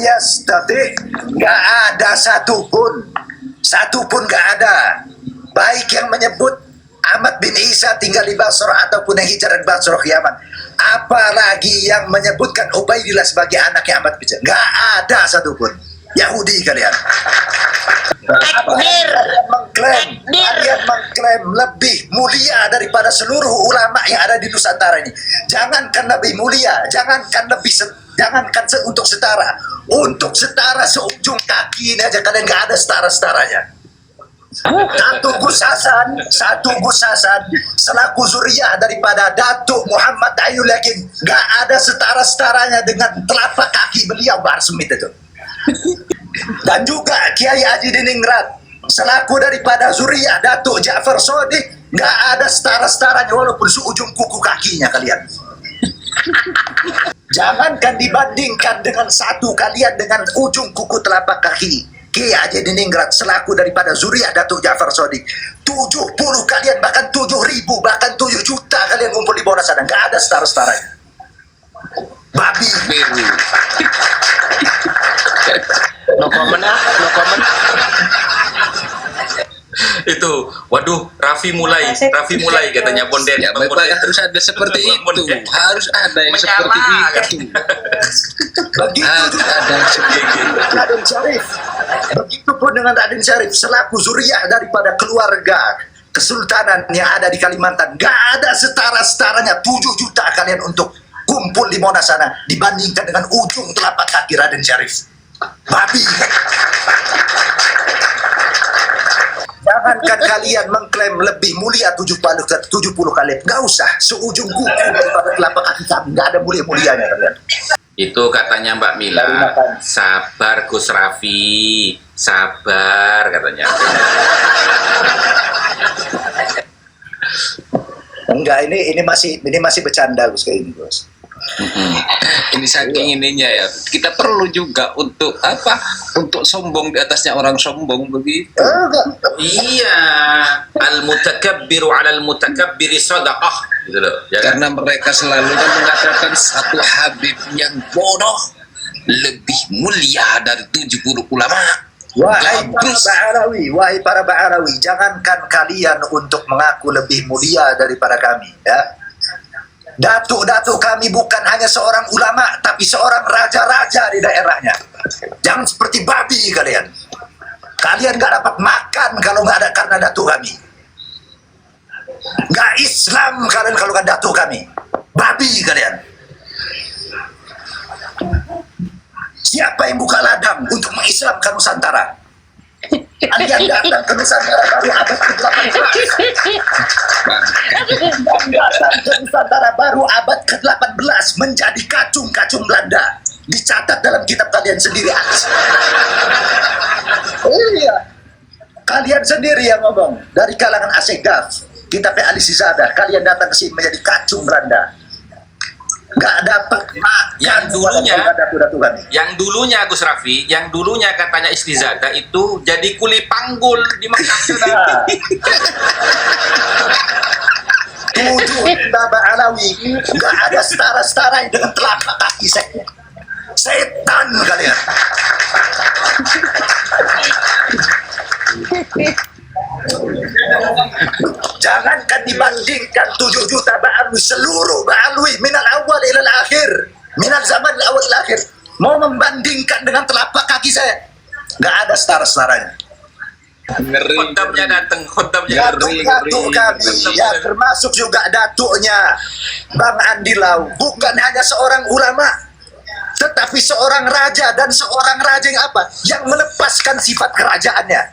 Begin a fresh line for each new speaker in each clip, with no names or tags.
yastati, nggak ada satupun nggak ada, baik yang menyebut Ahmad bin Isa tinggal di Basrah ataupun yang hijrah dari Basrah ke Yaman, apalagi yang menyebutkan Ubaidillah sebagai anaknya Ahmad bin Isa, nggak ada satupun. Yahudi kalian.
Takbir.
Kalian mengklaim lebih mulia daripada seluruh ulama yang ada di Nusantara ini. Jangankan lebih mulia, jangankan untuk setara. Untuk setara seujung kaki ini aja kalian nggak ada setara-setaranya. Satu Gus Hasan selaku zuriyah daripada Datuk Muhammad Ayul Yakin, nggak ada setara-setaranya dengan telapak kaki beliau Bahar Smith itu. Dan juga Kiai Haji Diningrat selaku daripada zuriyah Datuk Ja'far Shadiq, nggak ada setara-setaranya walaupun seujung kuku kakinya kalian. Jangankan dibandingkan dengan satu kalian dengan ujung kuku telapak kaki Kiai Haji Diningrat selaku daripada zuriyah Datuk Ja'far Shadiq, 70 kalian, bahkan 7.000, bahkan 7 juta kalian ngumpul di bawah sana, nggak ada setara-setaranya. Babi.
No comment.
Itu, waduh, Raffi mulai katanya Bondet.
Ya, Bapak harus ada seperti itu, harus ada yang seperti itu.
Begitu
Ada seperti itu.
Raden Syarif, begitupun dengan Raden Syarif selaku zuriyah daripada keluarga kesultanan yang ada di Kalimantan, gak ada setara-setaranya 7 juta kalian untuk kumpul di Monas sana dibandingkan dengan ujung telapak kaki Raden Syarif. Babi. Jangankan kalian mengklaim lebih mulia 70 kali, nggak usah seujung kuku daripada telapak kaki kami, nggak ada mulia-mulianya kalian.
Itu katanya Mbak Mila, sabar Gus Raffi, sabar katanya.
Enggak, ini masih bercanda Gus kayak ini Gus.
Ini saking ininya ya, kita perlu juga untuk apa? Untuk sombong di atasnya orang sombong begitu.
Iya, al-mutakabbiru 'alal mutakabbiri shadaqah gitu loh.
Karena mereka selalu kan mengatakan satu Habib yang bodoh lebih mulia dari 70 ulama.
Wahai para Ba'arawi, jangankan kalian untuk mengaku lebih mulia daripada kami, ya. Datuk-datuk kami bukan hanya seorang ulama, tapi seorang raja-raja di daerahnya. Jangan seperti babi kalian. Kalian gak dapat makan kalau gak ada karena datuk kami. Gak Islam kalian kalau gak datuk kami. Babi kalian. Siapa yang buka ladang untuk mengislamkan Nusantara? Kalian datang ke Nusantara baru abad ke-18. Datang ke Nusantara baru abad ke-18 menjadi kacung-kacung Belanda. Dicatat dalam kitab kalian sendiri. Iya. Kalian sendiri yang ngomong dari kalangan Asegaf, kitabnya Ali Sizadah, kalian datang ke sini menjadi kacung Belanda. Gak dapat
yang dulunya Gus Raffi, yang dulunya katanya Istizada itu jadi kuli panggul di Mekah.
Baba Alawi gak ada setara-setara dengan telapak kaki saya. Setan kalian. Jangankan dibandingkan 7 juta Ba'alwi, seluruh Ba'alwi minal awal ilal akhir, minal zaman awal akhir, mau membandingkan dengan telapak kaki saya, nggak ada setara-setaranya.
Khotbahnya datang,
Datuk kami, ya termasuk juga datuknya Bang Andi Lau, bukan hanya seorang ulama, tetapi seorang raja, dan seorang raja yang apa? Yang melepaskan sifat kerajaannya.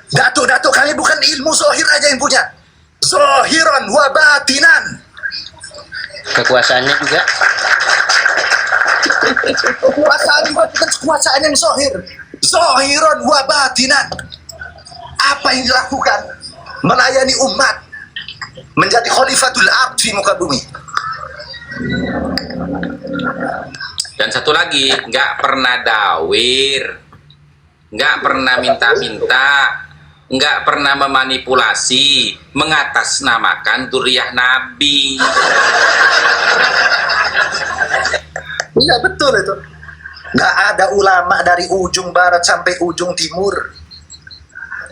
Datuk-datuk kami bukan ilmu zohir aja yang punya, zohiran wa batinan.
Kekuasaannya juga.
Kekuasaan juga bukan kekuasaan yang zohir, zohiran wa batinan. Apa yang dilakukan? Melayani umat, menjadi khalifatul ard di muka bumi.
Dan satu lagi, nggak pernah dawir, nggak pernah minta-minta, nggak pernah memanipulasi, mengatasnamakan dzurriyyah Nabi.
Iya betul itu. Nggak ada ulama dari ujung barat sampai ujung timur.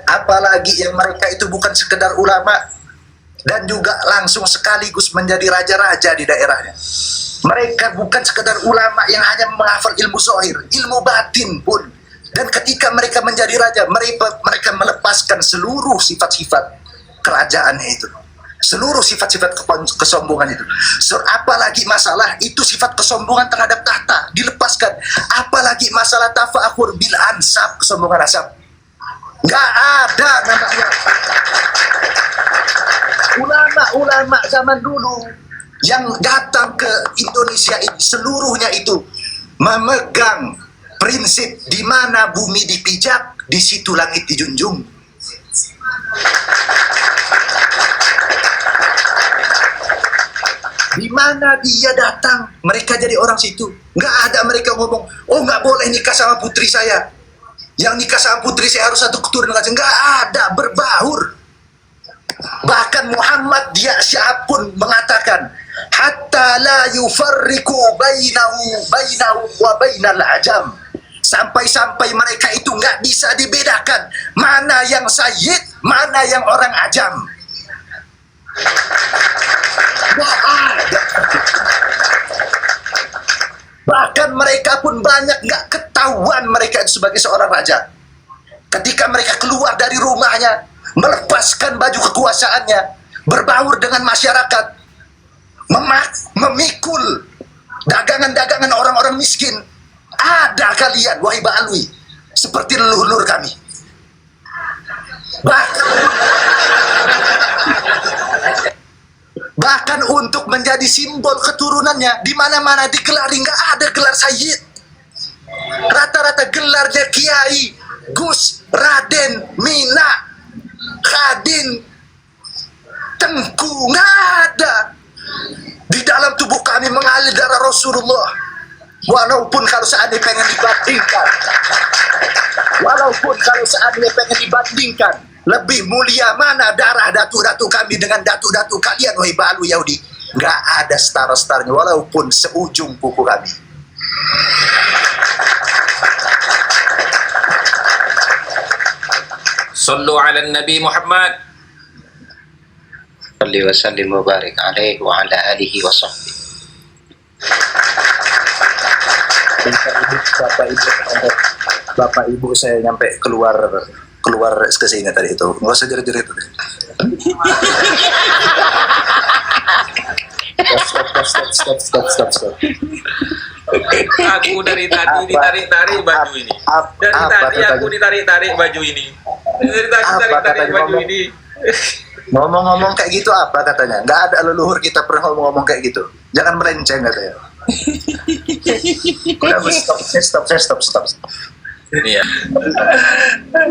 Apalagi yang mereka itu bukan sekedar ulama dan juga langsung sekaligus menjadi raja-raja di daerahnya. Mereka bukan sekedar ulama yang hanya menghafal ilmu zahir, ilmu batin pun. Dan ketika mereka menjadi raja, mereka melepaskan seluruh sifat-sifat kerajaannya itu. Seluruh sifat-sifat kesombongan itu. Apalagi masalah itu sifat kesombongan terhadap tahta dilepaskan. Apalagi masalah tafa'akhur bil ansab, kesombongan nasab. Nggak ada namanya. Ulama-ulama zaman dulu yang datang ke Indonesia ini seluruhnya itu memegang prinsip di mana bumi dipijak, di situ langit dijunjung. Di mana dia datang, mereka jadi orang situ. Nggak ada mereka ngomong, oh nggak boleh nikah sama putri saya. Yang nikah sama putri saya harus satu keturunan. Nggak ada, berbaur. Bahkan Muhammad dia siapapun mengatakan, hatta la yufarriqu bainahu wa bainal ajam. Sampai-sampai mereka itu nggak bisa dibedakan mana yang sayyid, mana yang orang ajam. Nggak ada. Bahkan mereka pun banyak nggak ketahuan mereka itu sebagai seorang raja. Ketika mereka keluar dari rumahnya, melepaskan baju kekuasaannya, berbaur dengan masyarakat, memikul dagangan-dagangan orang-orang miskin. Ada kalian, wahai Ba'alwi, seperti leluhur kami. Bahkan untuk menjadi simbol keturunannya, di mana-mana digelari, nggak ada gelar sayyid. Rata-rata gelarnya kiai, gus, raden, mina, khadin, tengku, nggak ada. Di dalam tubuh kami mengalir darah Rasulullah. Walaupun kalau seandainya pengen dibandingkan, lebih mulia mana darah datu-datu kami dengan datu-datu kalian, wahai Ba'alwi Yahudi. Nggak ada setara-setaranya, walaupun seujung kuku kami.
Sallu ala Nabi Muhammad.
Salli wa sallim wa barik alaihi wa ala alihi wa sahbihi.
Bapak ibu saya nyampe keluar ke sini tadi itu. Nggak usah jerit-jerit itu. Stop.
Aku dari tadi ditarik-tarik baju ini. Dari tadi aku ditarik-tarik baju ini. Dari tadi ditarik-tarik baju ini.
Ngomong-ngomong kayak gitu apa katanya? Nggak ada leluhur kita pernah ngomong kayak gitu. Jangan melenceng katanya. Stop.
Iya.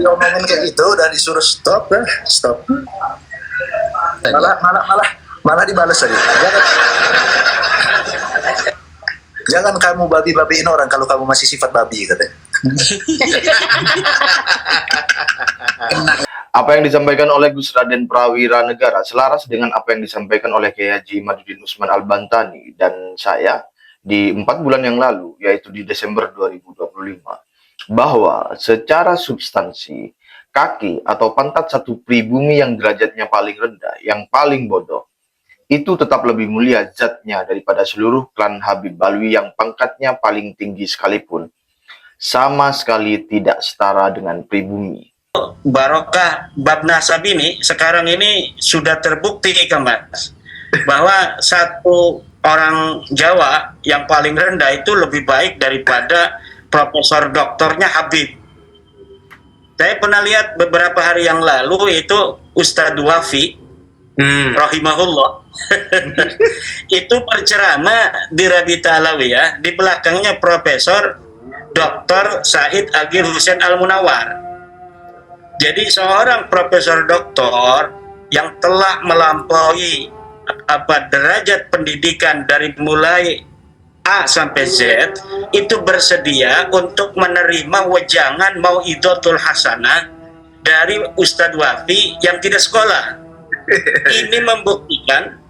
Ngomongin kayak gitu udah disuruh stop. Malah dibalas lagi. Jangan kamu babi-babiin orang kalau kamu masih sifat babi katanya.
Apa yang disampaikan oleh Gus Raden Prawira Negara selaras dengan apa yang disampaikan oleh Kiai Haji Madudin Usman Al-Bantani dan saya di 4 bulan yang lalu, yaitu di Desember 2025, bahwa secara substansi, kaki atau pantat satu pribumi yang derajatnya paling rendah, yang paling bodoh, itu tetap lebih mulia zatnya daripada seluruh klan Habib Alwi yang pangkatnya paling tinggi sekalipun, sama sekali tidak setara dengan pribumi.
Barokah bab nasab ini sekarang ini sudah terbukti kan Mas, bahwa satu orang Jawa yang paling rendah itu lebih baik daripada profesor doktornya Habib. Saya pernah lihat beberapa hari yang lalu itu Ustadz Wafi rahimahullah itu berceramah di Rabita Alawiyah, di belakangnya Profesor Dr. Said Agil Hussein Al-Munawar. Jadi seorang profesor doktor yang telah melampaui derajat pendidikan dari mulai A sampai Z itu bersedia untuk menerima wejangan mau'idotul hasanah dari Ustadz Wafi yang tidak sekolah. Ini membuktikan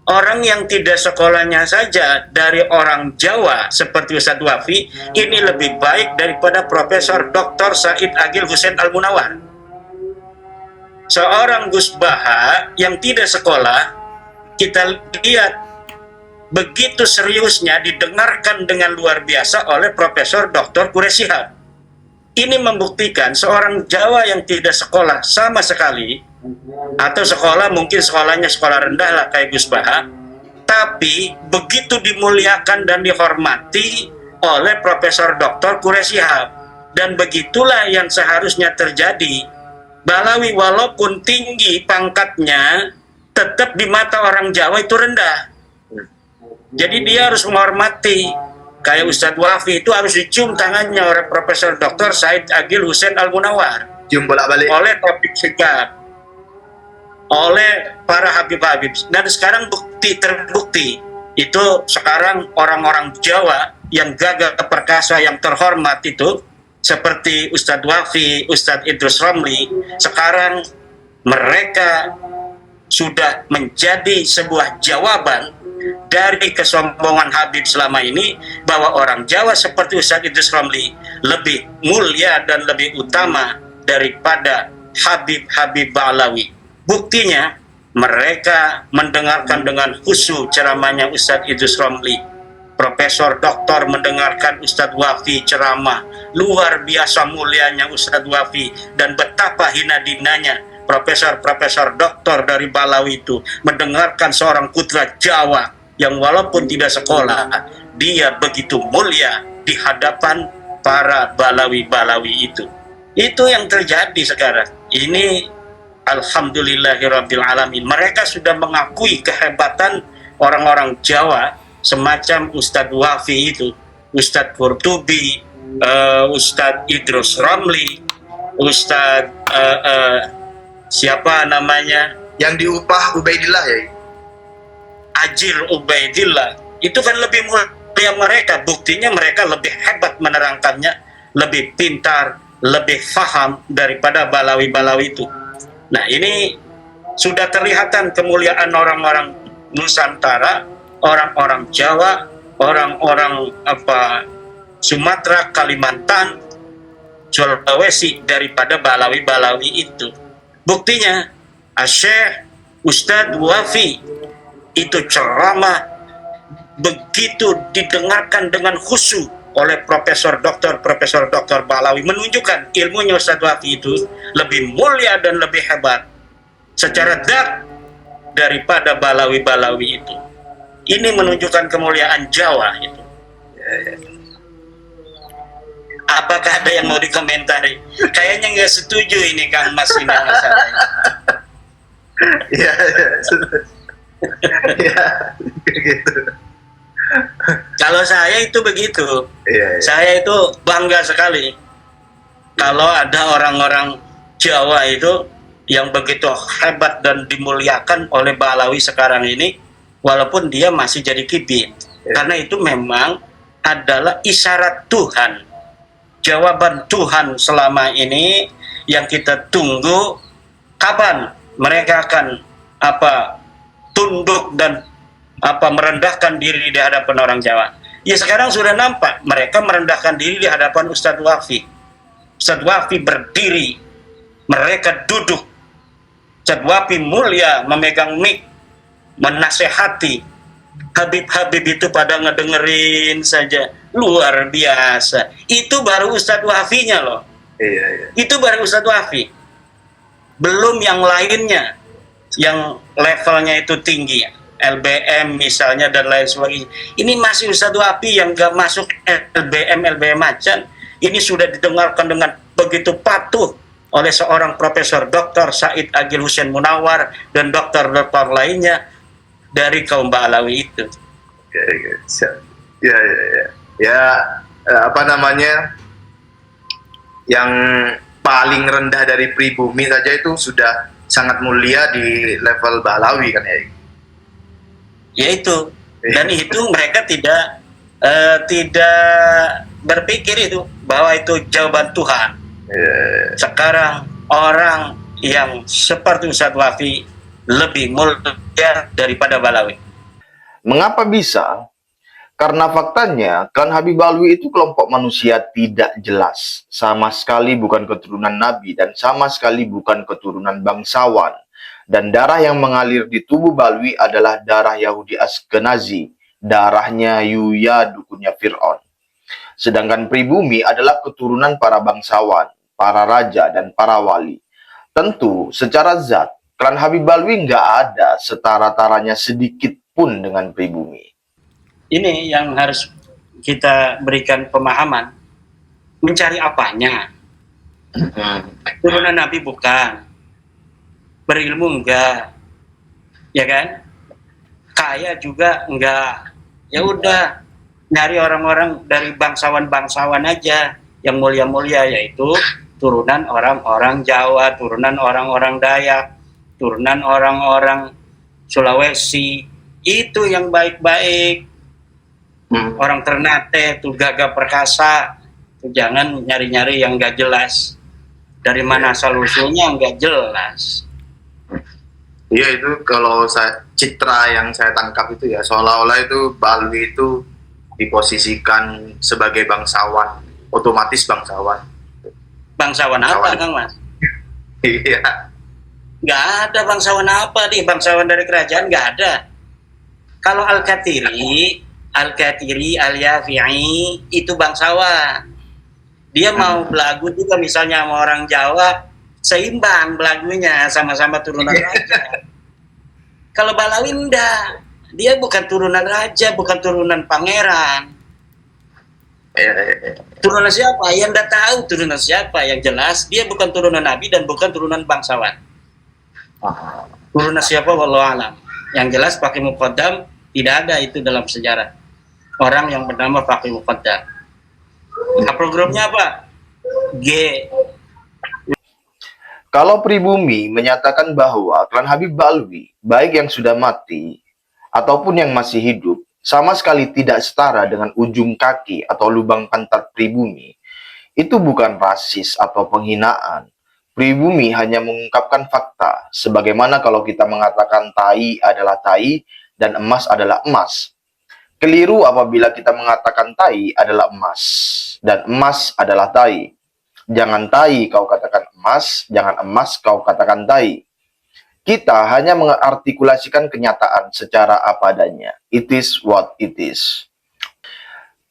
orang yang tidak sekolahnya saja dari orang Jawa seperti Ustadz Wafi ini lebih baik daripada Profesor Dr. Said Agil Hussein Al-Munawar. Seorang Gus Baha yang tidak sekolah, kita lihat begitu seriusnya didengarkan dengan luar biasa oleh Profesor Dr. Quraish Shihab. Ini membuktikan seorang Jawa yang tidak sekolah sama sekali, atau sekolah mungkin sekolahnya sekolah rendah lah kayak Gus Baha, tapi begitu dimuliakan dan dihormati oleh Profesor Dr. Quraish Shihab. Dan begitulah yang seharusnya terjadi. Balawi walaupun tinggi pangkatnya, tetap di mata orang Jawa itu rendah. Jadi dia harus menghormati. Kayak Ustadz Wafi itu harus dicium tangannya oleh Profesor Dr. Said Agil Hussein Al-Munawar.
Cium bolak-balik.
Oleh Taufik Shihab, oleh para Habib-Habib. Dan sekarang terbukti itu sekarang orang-orang Jawa yang gagah perkasa yang terhormat itu seperti Ustadz Wafi, Ustadz Idrus Romli, sekarang mereka sudah menjadi sebuah jawaban dari kesombongan Habib selama ini, bahwa orang Jawa seperti Ustadz Idrus Romli lebih mulia dan lebih utama daripada Habib-Habib Ba'alawi. Buktinya mereka mendengarkan dengan khusyuk ceramahnya Ustadz Idrus Romli. Profesor Doktor mendengarkan Ustadz Wafi ceramah, luar biasa mulianya Ustadz Wafi, dan betapa hina dinanya Profesor Doktor dari Balawi itu mendengarkan seorang putra Jawa yang walaupun tidak sekolah, dia begitu mulia di hadapan para Balawi-Balawi itu. Itu yang terjadi sekarang. Ini alhamdulillahirabbil alamin. Mereka sudah mengakui kehebatan orang-orang Jawa semacam Ustadz Wafi itu, Ustadz Qurtubi, Ustadz Idrus Ramli, Ustadz siapa namanya?
Yang diupah Ubaidillah ya?
Ajir Ubaidillah. Itu kan lebih mulia mereka. Buktinya mereka lebih hebat menerangkannya, lebih pintar, lebih faham daripada Balawi-Balawi itu. Nah, ini sudah terlihatan kemuliaan orang-orang Nusantara, orang-orang Jawa, orang-orang Sumatera, Kalimantan, Sulawesi daripada Balawi-Balawi itu. Buktinya Syekh Ustadz Wafi itu ceramah begitu didengarkan dengan khusyuk oleh Profesor Doktor Balawi, menunjukkan ilmunya Ustadz Wafi itu lebih mulia dan lebih hebat secara dat daripada Balawi-Balawi itu. Ini menunjukkan kemuliaan Jawa itu. Apakah ada yang mau dikomentari? Kayaknya nggak setuju ini Kang Mas ini masalahnya.
Iya, iya, gitu.
Kalau saya itu begitu.
Iya, iya.
Saya itu bangga sekali kalau ada orang-orang Jawa itu yang begitu hebat dan dimuliakan oleh Balawi sekarang ini, walaupun dia masih jadi kibit. Karena itu memang adalah isyarat Tuhan, jawaban Tuhan selama ini yang kita tunggu, kapan mereka akan tunduk dan merendahkan diri di hadapan orang Jawa. Ya sekarang sudah nampak mereka merendahkan diri di hadapan Ustadz Wafi. Ustadz Wafi berdiri, mereka duduk. Ustadz Wafi mulia memegang mic, menasehati. Habib-habib itu pada ngedengerin saja, luar biasa. Itu baru Ustadz Wafinya loh.
Iya, iya.
Itu baru Ustadz Wafi. Belum yang lainnya, yang levelnya itu tinggi, LBM misalnya dan lain sebagainya. Ini masih Ustadz Wafi yang gak masuk LBM macan. Ini sudah didengarkan dengan begitu patuh oleh seorang Profesor Dr. Said Agil Hussein Munawar dan dokter-dokter lainnya dari kaum Ba'alawi itu.
Ya, apa namanya, yang paling rendah dari pribumi saja itu sudah sangat mulia di level Ba'alawi kan ya?
Ya itu. Dan itu mereka tidak berpikir itu bahwa itu jawaban Tuhan. Sekarang orang yang seperti Ustadz Wafi lebih mulia daripada Balawi.
Mengapa bisa? Karena faktanya, klan Habib Alwi itu kelompok manusia tidak jelas. Sama sekali bukan keturunan Nabi dan sama sekali bukan keturunan bangsawan. Dan darah yang mengalir di tubuh Balwi adalah darah Yahudi Askenazi, darahnya Yuya dukunnya Fir'aun. Sedangkan pribumi adalah keturunan para bangsawan, para raja, dan para wali. Tentu, secara zat, klan Habib Alwi nggak ada setara-taranya sedikit pun dengan pribumi.
Ini yang harus kita berikan pemahaman. Mencari apanya? Turunan Nabi bukan. Berilmu enggak. Ya kan? Kaya juga enggak. Ya udah, nyari orang-orang dari bangsawan-bangsawan aja yang mulia-mulia, yaitu turunan orang-orang Jawa, turunan orang-orang Dayak, turunan orang-orang Sulawesi. Itu yang baik-baik. Orang Ternate tuh Gagah Perkasa, tuh jangan nyari-nyari yang nggak jelas. Dari mana asal usulnya nggak jelas.
Iya, itu kalau citra yang saya tangkap itu ya, seolah-olah itu Balwi itu diposisikan sebagai bangsawan, otomatis bangsawan.
Bangsawan apa, Kang Mas?
Iya.
Nggak ada bangsawan apa nih, bangsawan dari kerajaan nggak ada. Kalau Al-Katiri, Al-Yafi'i itu bangsawan. Dia mau belagu juga misalnya sama orang Jawa, seimbang belagunya, sama-sama turunan raja. Kalau Balawi enggak, dia bukan turunan raja, bukan turunan pangeran. Turunan siapa? Yang enggak tahu turunan siapa. Yang jelas dia bukan turunan Nabi dan bukan turunan bangsawan. Turunan siapa? Wallahu alam. Yang jelas pakai muqaddam tidak ada itu dalam sejarah. Orang yang bernama Faqih Muqaddam. Nah, programnya apa? G.
Kalau pribumi menyatakan bahwa klan Habib Alwi, baik yang sudah mati ataupun yang masih hidup, sama sekali tidak setara dengan ujung kaki atau lubang pantat pribumi, itu bukan rasis atau penghinaan. Pribumi hanya mengungkapkan fakta, sebagaimana kalau kita mengatakan tai adalah tai dan emas adalah emas. Keliru apabila kita mengatakan tai adalah emas dan emas adalah tai. Jangan tai kau katakan emas, jangan emas kau katakan tai. Kita hanya mengartikulasikan kenyataan secara apa adanya. It is what it is.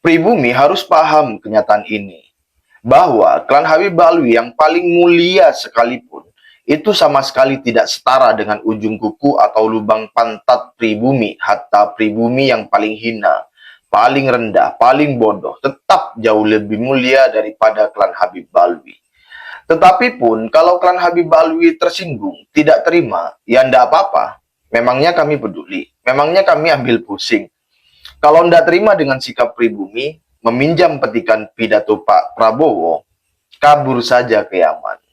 Pribumi harus paham kenyataan ini, bahwa klan Habib Alwi yang paling mulia sekalipun itu sama sekali tidak setara dengan ujung kuku atau lubang pantat pribumi. Hatta pribumi yang paling hina, paling rendah, paling bodoh, tetap jauh lebih mulia daripada klan Habib Alwi. Tetapi pun, kalau klan Habib Alwi tersinggung, tidak terima, ya ndak apa-apa. Memangnya kami peduli, memangnya kami ambil pusing. Kalau ndak terima dengan sikap pribumi, meminjam petikan pidato Pak Prabowo, kabur saja ke Yaman.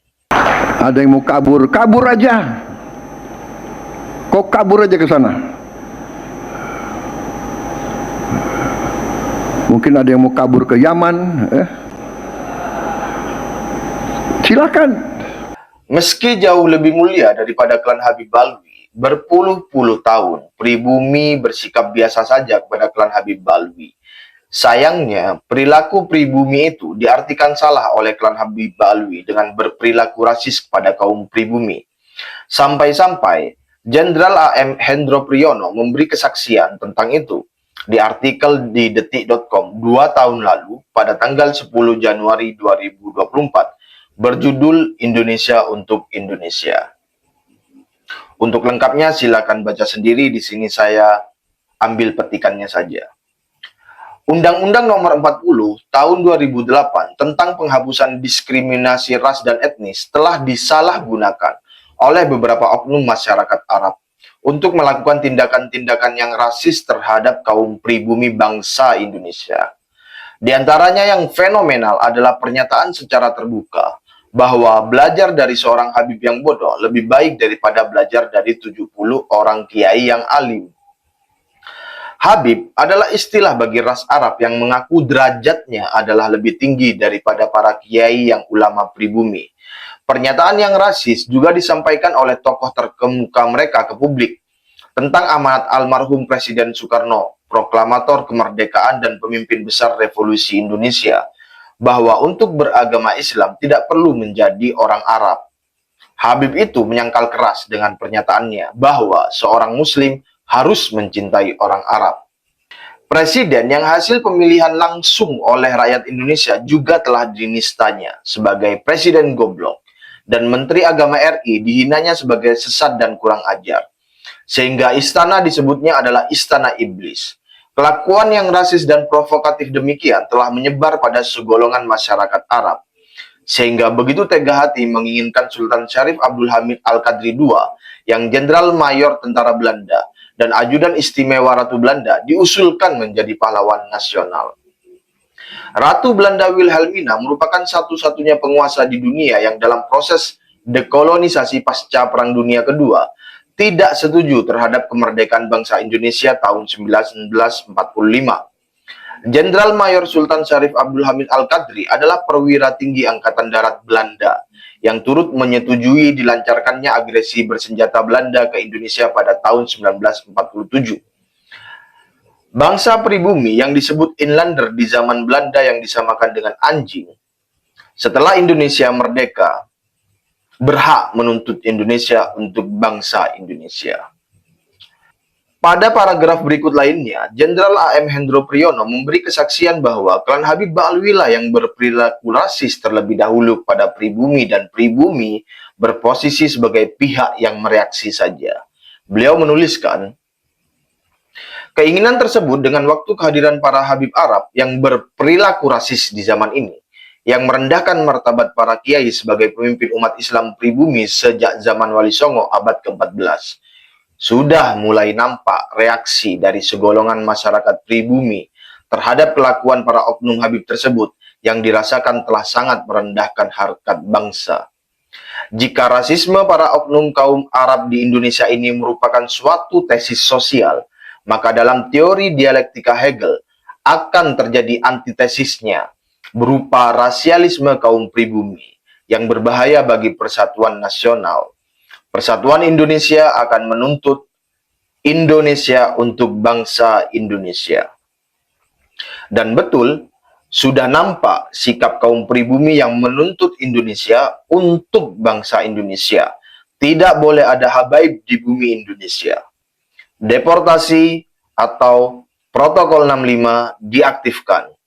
Ada yang mau kabur, kabur aja. Kok kabur aja ke sana? Mungkin ada yang mau kabur ke Yaman, silakan.
Meski jauh lebih mulia daripada klan Habib Alwi, berpuluh-puluh tahun pribumi bersikap biasa saja kepada klan Habib Alwi. Sayangnya, perilaku pribumi itu diartikan salah oleh klan Habib Alwi dengan berperilaku rasis kepada kaum pribumi. Sampai-sampai, Jenderal AM Hendro Priyono memberi kesaksian tentang itu di artikel di detik.com 2 tahun lalu pada tanggal 10 Januari 2024 berjudul Indonesia untuk Indonesia. Untuk lengkapnya silakan baca sendiri, di sini saya ambil petikannya saja. Undang-Undang Nomor 40 Tahun 2008 tentang penghapusan diskriminasi ras dan etnis telah disalahgunakan oleh beberapa oknum masyarakat Arab untuk melakukan tindakan-tindakan yang rasis terhadap kaum pribumi bangsa Indonesia. Di antaranya yang fenomenal adalah pernyataan secara terbuka bahwa belajar dari seorang Habib yang bodoh lebih baik daripada belajar dari 70 orang kiai yang alim. Habib adalah istilah bagi ras Arab yang mengaku derajatnya adalah lebih tinggi daripada para kiai yang ulama pribumi. Pernyataan yang rasis juga disampaikan oleh tokoh terkemuka mereka ke publik. tentang amanat almarhum Presiden Soekarno, proklamator kemerdekaan dan pemimpin besar revolusi Indonesia, bahwa untuk beragama Islam tidak perlu menjadi orang Arab. Habib itu menyangkal keras dengan pernyataannya bahwa seorang Muslim harus mencintai orang Arab. Presiden yang hasil pemilihan langsung oleh rakyat Indonesia juga telah dinistanya sebagai presiden goblok, dan Menteri Agama RI dihinanya sebagai sesat dan kurang ajar, sehingga istana disebutnya adalah istana iblis. Kelakuan yang rasis dan provokatif demikian telah menyebar pada segolongan masyarakat Arab, sehingga begitu tega hati menginginkan Sultan Syarif Abdul Hamid Al-Qadri II yang Jenderal Mayor Tentara Belanda dan ajudan istimewa Ratu Belanda diusulkan menjadi pahlawan nasional. Ratu Belanda Wilhelmina merupakan satu-satunya penguasa di dunia yang dalam proses dekolonisasi pasca Perang Dunia Kedua tidak setuju terhadap kemerdekaan bangsa Indonesia tahun 1945. Jenderal Mayor Sultan Syarif Abdul Hamid Al-Qadri adalah perwira tinggi Angkatan Darat Belanda yang turut menyetujui dilancarkannya agresi bersenjata Belanda ke Indonesia pada tahun 1947. Bangsa pribumi yang disebut inlander di zaman Belanda yang disamakan dengan anjing, setelah Indonesia merdeka, berhak menuntut Indonesia untuk bangsa Indonesia. Pada paragraf berikut lainnya, Jenderal A.M. Hendro Priyono memberi kesaksian bahwa klan Habib Ba'alwi lah yang berperilaku rasis terlebih dahulu pada pribumi dan pribumi berposisi sebagai pihak yang mereaksi saja. Beliau menuliskan, keinginan tersebut dengan waktu kehadiran para Habib Arab yang berperilaku rasis di zaman ini, yang merendahkan martabat para kiai sebagai pemimpin umat Islam pribumi sejak zaman Wali Songo abad ke-14, sudah mulai nampak reaksi dari segolongan masyarakat pribumi terhadap kelakuan para oknum Habib tersebut yang dirasakan telah sangat merendahkan harkat bangsa. Jika rasisme para oknum kaum Arab di Indonesia ini merupakan suatu tesis sosial, maka dalam teori dialektika Hegel akan terjadi antitesisnya berupa rasialisme kaum pribumi yang berbahaya bagi persatuan nasional. Persatuan Indonesia akan menuntut Indonesia untuk bangsa Indonesia. Dan betul, sudah nampak sikap kaum pribumi yang menuntut Indonesia untuk bangsa Indonesia. Tidak boleh ada habaib di bumi Indonesia. Deportasi atau Protokol 65 diaktifkan.